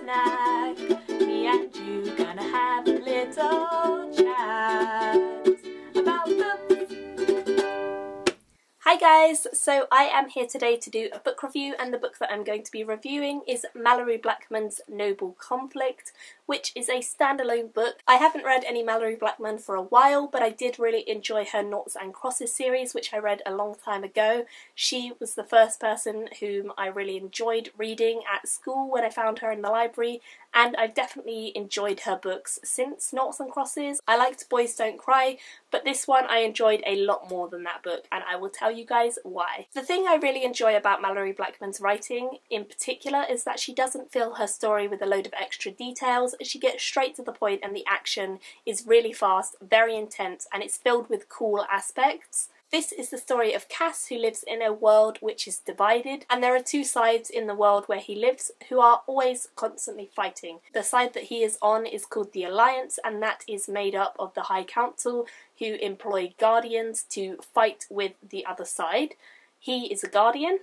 snack. Me and you gonna have a little chat about books. Hi guys, so I am here today to do a book review, and the book that I'm going to be reviewing is Malorie Blackman's Noble Conflict, which is a standalone book. I haven't read any Malorie Blackman for a while, but I did really enjoy her Noughts and Crosses series, which I read a long time ago. She was the first person whom I really enjoyed reading at school when I found her in the library, and I've definitely enjoyed her books since Noughts and Crosses. I liked Boys Don't Cry, but this one I enjoyed a lot more than that book, and I will tell you guys why. The thing I really enjoy about Malorie Blackman's writing in particular is that she doesn't fill her story with a load of extra details. She gets straight to the point, and the action is really fast, very intense, and it's filled with cool aspects. This is the story of Cass, who lives in a world which is divided, and there are two sides in the world where he lives who are always constantly fighting. The side that he is on is called the Alliance, and that is made up of the High Council, who employ guardians to fight with the other side. He is a guardian.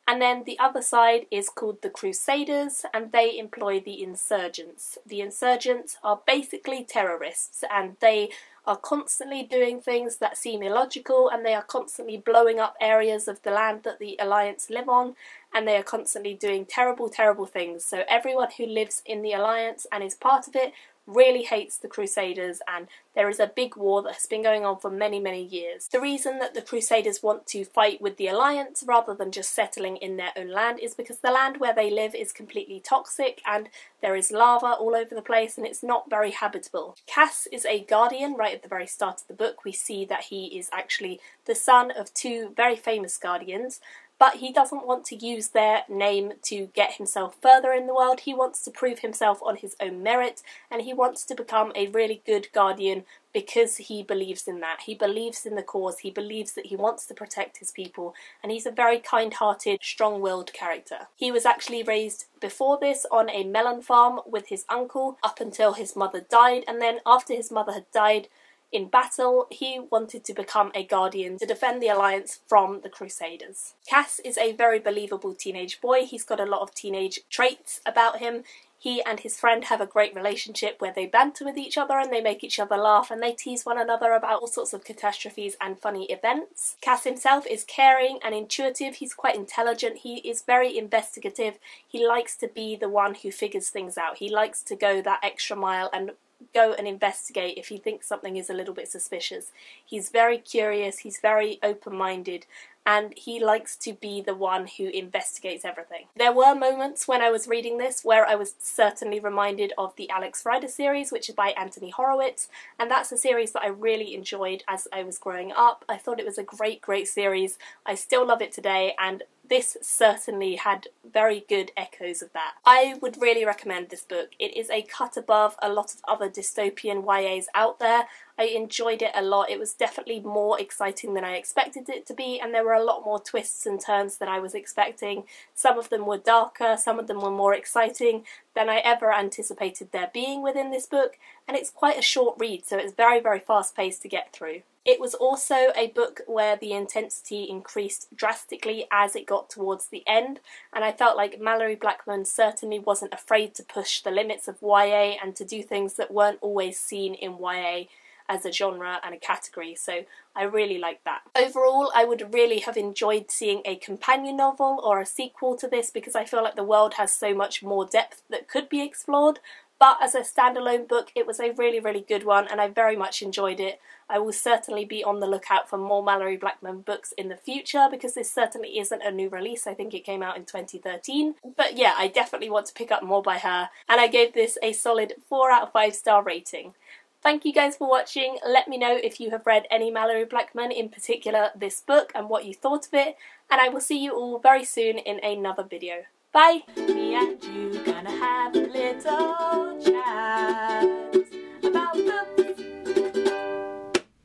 And then the other side is called the Crusaders, and they employ the insurgents. The insurgents are basically terrorists, and they are constantly doing things that seem illogical, and they are constantly blowing up areas of the land that the Alliance live on, and they are constantly doing terrible, terrible things. So everyone who lives in the Alliance and is part of it really hates the Crusaders, and there is a big war that has been going on for many, many years. The reason that the Crusaders want to fight with the Alliance rather than just settling in their own land is because the land where they live is completely toxic, and there is lava all over the place, and it's not very habitable. Cass is a guardian. Right at the very start of the book we see that he is actually the son of two very famous guardians, but he doesn't want to use their name to get himself further in the world. He wants to prove himself on his own merit, and he wants to become a really good guardian because he believes in that. He believes in the cause, he believes that he wants to protect his people, and he's a very kind-hearted, strong-willed character. He was actually raised before this on a melon farm with his uncle up until his mother died, and then after his mother had died in battle, he wanted to become a guardian to defend the Alliance from the Crusaders. Cass is a very believable teenage boy. He's got a lot of teenage traits about him. He and his friend have a great relationship where they banter with each other and they make each other laugh, and they tease one another about all sorts of catastrophes and funny events. Cass himself is caring and intuitive. He's quite intelligent. He is very investigative. He likes to be the one who figures things out. He likes to go that extra mile and go and investigate if he thinks something is a little bit suspicious. He's very curious, he's very open-minded, and he likes to be the one who investigates everything. There were moments when I was reading this where I was certainly reminded of the Alex Rider series, which is by Anthony Horowitz, and that's a series that I really enjoyed as I was growing up. I thought it was a great, great series. I still love it today, and this certainly had very good echoes of that. I would really recommend this book. It is a cut above a lot of other dystopian YAs out there. I enjoyed it a lot. It was definitely more exciting than I expected it to be, and there were a lot more twists and turns than I was expecting. Some of them were darker, some of them were more exciting than I ever anticipated there being within this book, and it's quite a short read, so it's very, very fast paced to get through. It was also a book where the intensity increased drastically as it got towards the end, and I felt like Malorie Blackman certainly wasn't afraid to push the limits of YA and to do things that weren't always seen in YA as a genre and a category, so I really liked that. Overall, I would really have enjoyed seeing a companion novel or a sequel to this, because I feel like the world has so much more depth that could be explored, but as a standalone book it was a really, really good one, and I very much enjoyed it. I will certainly be on the lookout for more Malorie Blackman books in the future, because this certainly isn't a new release. I think it came out in 2013. But yeah, I definitely want to pick up more by her, and I gave this a solid 4 out of 5 star rating. Thank you guys for watching. Let me know if you have read any Malorie Blackman, in particular this book, and what you thought of it, and I will see you all very soon in another video. Bye! Me and you gonna have a little chat.